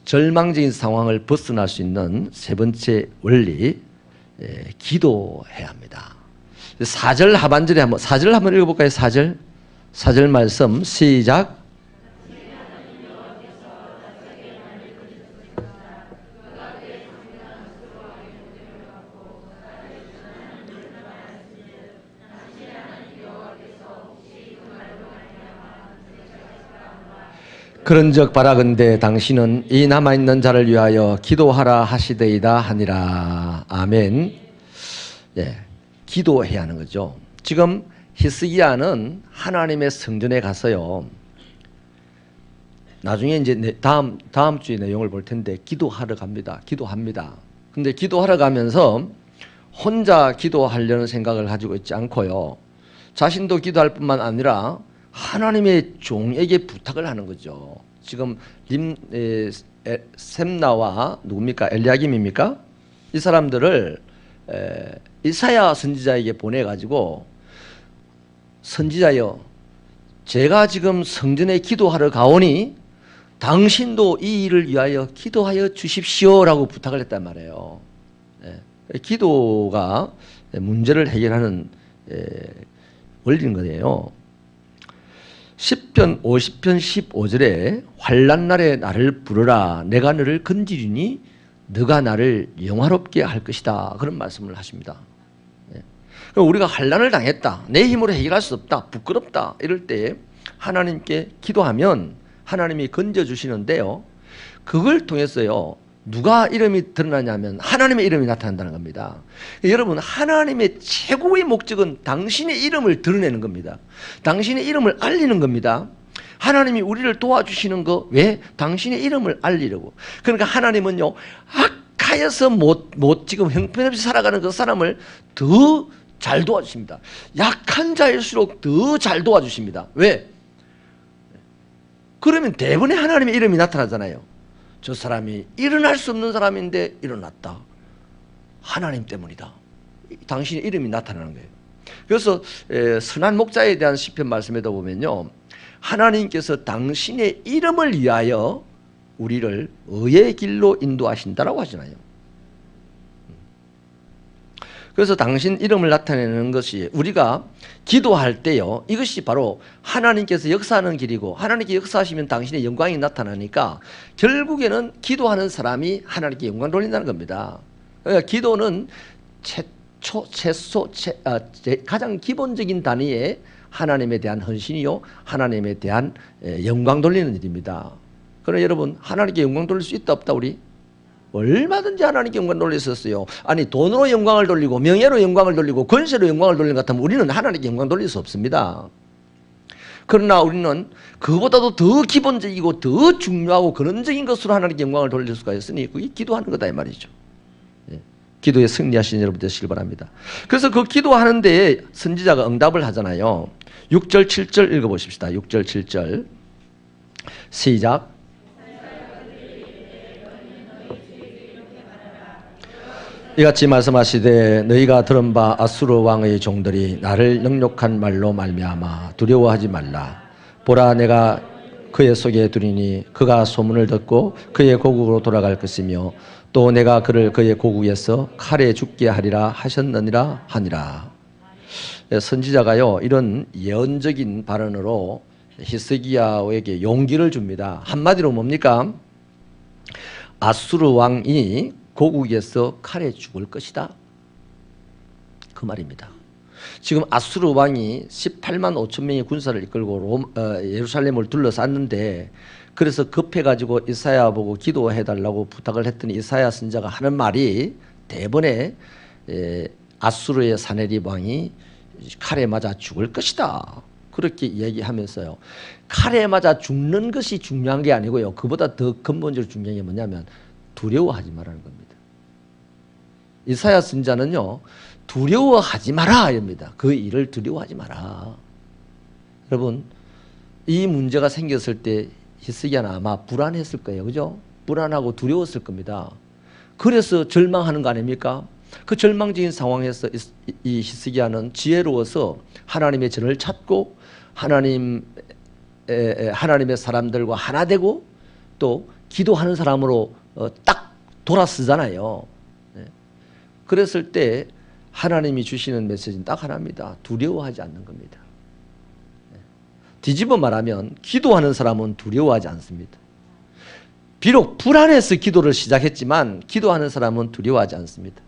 절망적인 상황을 벗어날 수 있는 세 번째 원리, 기도해야 합니다. 4절 하반절에 한번 4절 한번 읽어볼까요? 4절 말씀 시작. 그런즉 바라건대 당신은 이 남아있는 자를 위하여 기도하라 하시되이다 하니라. 아멘. 예, 기도해야 하는 거죠. 지금 히스기야는 하나님의 성전에 가서요. 나중에 이제 다음 주에 내용을 볼 텐데 기도하러 갑니다. 기도합니다. 근데 기도하러 가면서 혼자 기도하려는 생각을 가지고 있지 않고요. 자신도 기도할 뿐만 아니라 하나님의 종에게 부탁을 하는 거죠. 지금 셈나와 누굽니까? 엘리야김입니까? 이 사람들을 이사야 선지자에게 보내가지고 선지자여, 제가 지금 성전에 기도하러 가오니 당신도 이 일을 위하여 기도하여 주십시오라고 부탁을 했단 말이에요. 기도가 문제를 해결하는 원리인 거예요. 10편 50편 15절에 환난날에 나를 부르라 내가 너를 건지리니 너가 나를 영화롭게 할 것이다 그런 말씀을 하십니다. 우리가 환난을 당했다, 내 힘으로 해결할 수 없다, 부끄럽다 이럴 때 하나님께 기도하면 하나님이 건져주시는데요, 그걸 통해서요 누가 이름이 드러나냐면 하나님의 이름이 나타난다는 겁니다. 여러분, 하나님의 최고의 목적은 당신의 이름을 드러내는 겁니다. 당신의 이름을 알리는 겁니다. 하나님이 우리를 도와주시는 거 왜? 당신의 이름을 알리려고. 그러니까 하나님은요 악하여서 못 지금 형편없이 살아가는 그 사람을 더 잘 도와주십니다. 약한 자일수록 더 잘 도와주십니다. 왜? 그러면 대부분의 하나님의 이름이 나타나잖아요. 저 사람이 일어날 수 없는 사람인데 일어났다. 하나님 때문이다. 당신의 이름이 나타나는 거예요. 그래서 선한 목자에 대한 시편 말씀에도 보면요, 하나님께서 당신의 이름을 위하여 우리를 의의 길로 인도하신다라고 하잖아요. 그래서 당신 이름을 나타내는 것이 우리가 기도할 때요, 이것이 바로 하나님께서 역사하는 길이고, 하나님께 역사하시면 당신의 영광이 나타나니까 결국에는 기도하는 사람이 하나님께 영광 돌린다는 겁니다. 그러니까 기도는 가장 기본적인 단위의 하나님에 대한 헌신이요, 하나님에 대한 영광 돌리는 일입니다. 그러나 여러분, 하나님께 영광 돌릴 수 있다 없다? 우리 얼마든지 하나님께 영광 돌릴 수 있어요. 아니, 돈으로 영광을 돌리고 명예로 영광을 돌리고 권세로 영광을 돌리는 것 같으면 우리는 하나님께 영광 돌릴 수 없습니다. 그러나 우리는 그보다도 더 기본적이고 더 중요하고 근원적인 것으로 하나님께 영광을 돌릴 수가 있으니 그게 기도하는 거다 이 말이죠. 예. 기도에 승리하신 여러분 되시길 바랍니다. 그래서 그 기도하는데 선지자가 응답을 하잖아요. 6절 7절 읽어보십시다. 6절 7절 시작. 이같이 말씀하시되 너희가 들은 바 아수르 왕의 종들이 나를 능욕한 말로 말미암아 두려워하지 말라. 보라 내가 그의 속에 두리니 그가 소문을 듣고 그의 고국으로 돌아갈 것이며 또 내가 그를 그의 고국에서 칼에 죽게 하리라 하셨느니라 하니라. 선지자가요 이런 예언적인 발언으로 히스기야에게 용기를 줍니다. 한마디로 뭡니까? 아수르 왕이 고국에서 칼에 죽을 것이다. 그 말입니다. 지금 아수르 왕이 18만 5천 명의 군사를 이끌고 예루살렘을 둘러쌌는데 그래서 급해가지고 이사야 보고 기도해달라고 부탁을 했더니 이사야 선지자가 하는 말이 대번에 아수르의 사네립 왕이 칼에 맞아 죽을 것이다. 그렇게 얘기하면서요. 칼에 맞아 죽는 것이 중요한 게 아니고요. 그보다 더 근본적으로 중요한 게 뭐냐면 두려워하지 말라는 겁니다. 이사야 선지자는요. 두려워하지 마라 입니다. 그 일을 두려워하지 마라. 여러분 이 문제가 생겼을 때 히스기야는 아마 불안했을 거예요. 그죠? 불안하고 두려웠을 겁니다. 그래서 절망하는 거 아닙니까? 그 절망적인 상황에서 이 히스기야는 지혜로워서 하나님의 전을 찾고 하나님의 사람들과 하나 되고 또 기도하는 사람으로 딱 돌아서잖아요. 그랬을 때 하나님이 주시는 메시지는 딱 하나입니다. 두려워하지 않는 겁니다. 뒤집어 말하면 기도하는 사람은 두려워하지 않습니다. 비록 불안해서 기도를 시작했지만 기도하는 사람은 두려워하지 않습니다.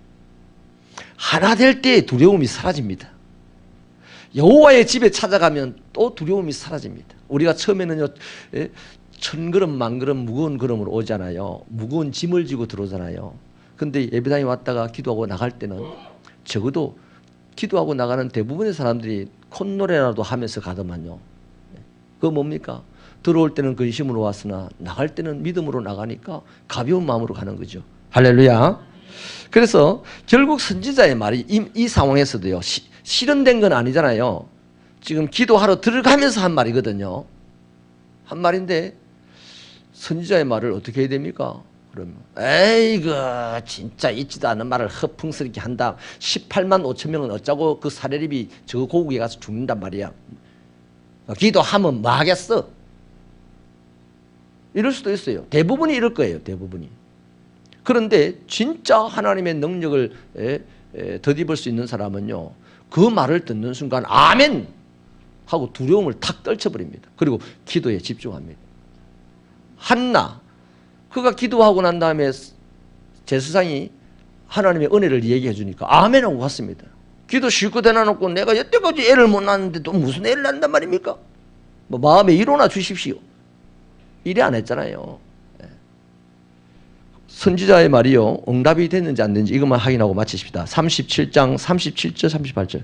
하나 될 때 두려움이 사라집니다. 여호와의 집에 찾아가면 또 두려움이 사라집니다. 우리가 처음에는요 1000걸음 만걸음 무거운 걸음으로 오잖아요. 무거운 짐을 지고 들어오잖아요. 근데 예배당에 왔다가 기도하고 나갈 때는 적어도 기도하고 나가는 대부분의 사람들이 콧노래라도 하면서 가더만요. 그거 뭡니까? 들어올 때는 근심으로 왔으나 나갈 때는 믿음으로 나가니까 가벼운 마음으로 가는 거죠. 할렐루야. 그래서 결국 선지자의 말이 이 상황에서도요 실현된 건 아니잖아요. 지금 기도하러 들어가면서 한 말이거든요. 한 말인데 선지자의 말을 어떻게 해야 됩니까? 그러면 에이그 진짜 있지도 않은 말을 허풍스럽게 한다. 18만 5천 명은 어쩌고 그 사내립이 저 고국에 가서 죽는단 말이야. 기도하면 뭐 하겠어? 이럴 수도 있어요. 대부분이 이럴 거예요. 대부분이. 그런데 진짜 하나님의 능력을 덧입을 수 있는 사람은요. 그 말을 듣는 순간 아멘 하고 두려움을 탁 떨쳐버립니다. 그리고 기도에 집중합니다. 한나 그가 기도하고 난 다음에 제사장이 하나님의 은혜를 얘기해 주니까 아멘하고 갔습니다. 기도 실컷 해놔놓고 내가 여태까지 애를 못 낳았는데 또 무슨 애를 낳는단 말입니까? 뭐 마음에 일어나 주십시오. 이래 안 했잖아요. 선지자의 말이요 응답이 됐는지 안 됐는지 이것만 확인하고 마치십시다. 37장 37절 38절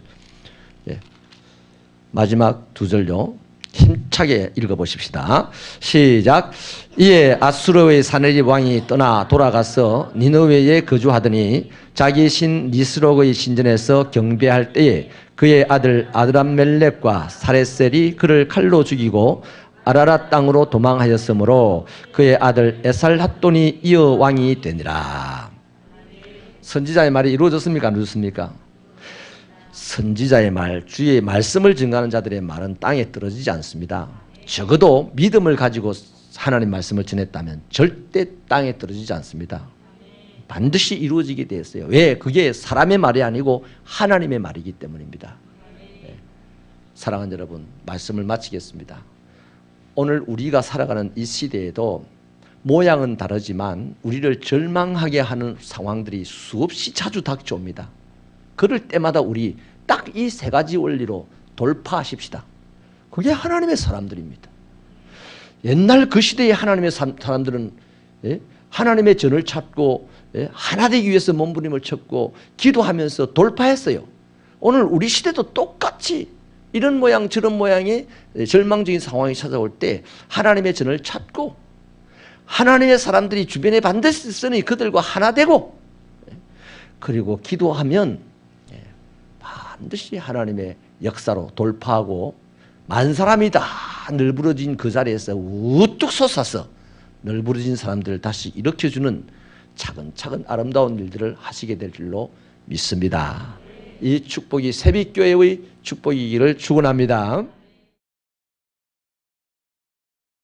마지막 두 절요 힘차게 읽어보십시다. 시작. 이에 아수르의 사네립 왕이 떠나 돌아가서 니느웨에 거주하더니 자기 신 니스록의 신전에서 경배할 때에 그의 아들 아드람멜렉과 사레셀이 그를 칼로 죽이고 아라랏 땅으로 도망하였으므로 그의 아들 에살핫돈이 이어 왕이 되니라. 선지자의 말이 이루어졌습니까? 안 이루어졌습니까? 선지자의 말, 주의 말씀을 증거하는 자들의 말은 땅에 떨어지지 않습니다. 적어도 믿음을 가지고 하나님 말씀을 전했다면 절대 땅에 떨어지지 않습니다. 반드시 이루어지게 되어 있어요. 왜? 그게 사람의 말이 아니고 하나님의 말이기 때문입니다. 네. 사랑하는 여러분, 말씀을 마치겠습니다. 오늘 우리가 살아가는 이 시대에도 모양은 다르지만 우리를 절망하게 하는 상황들이 수없이 자주 닥쳐옵니다. 그럴 때마다 우리 딱 이 세 가지 원리로 돌파하십시다. 그게 하나님의 사람들입니다. 옛날 그 시대의 하나님의 사람들은 하나님의 전을 찾고 하나 되기 위해서 몸부림을 쳤고 기도하면서 돌파했어요. 오늘 우리 시대도 똑같이 이런 모양 저런 모양의 절망적인 상황이 찾아올 때 하나님의 전을 찾고 하나님의 사람들이 주변에 반드시 있으니 그들과 하나 되고 그리고 기도하면 반드시 하나님의 역사로 돌파하고 만 사람이 다 널브러진 그 자리에서 우뚝 솟아서 널브러진 사람들을 다시 일으켜주는 차근차근 아름다운 일들을 하시게 될 줄로 믿습니다. 이 축복이 새빛교회의 축복이기를 축원합니다.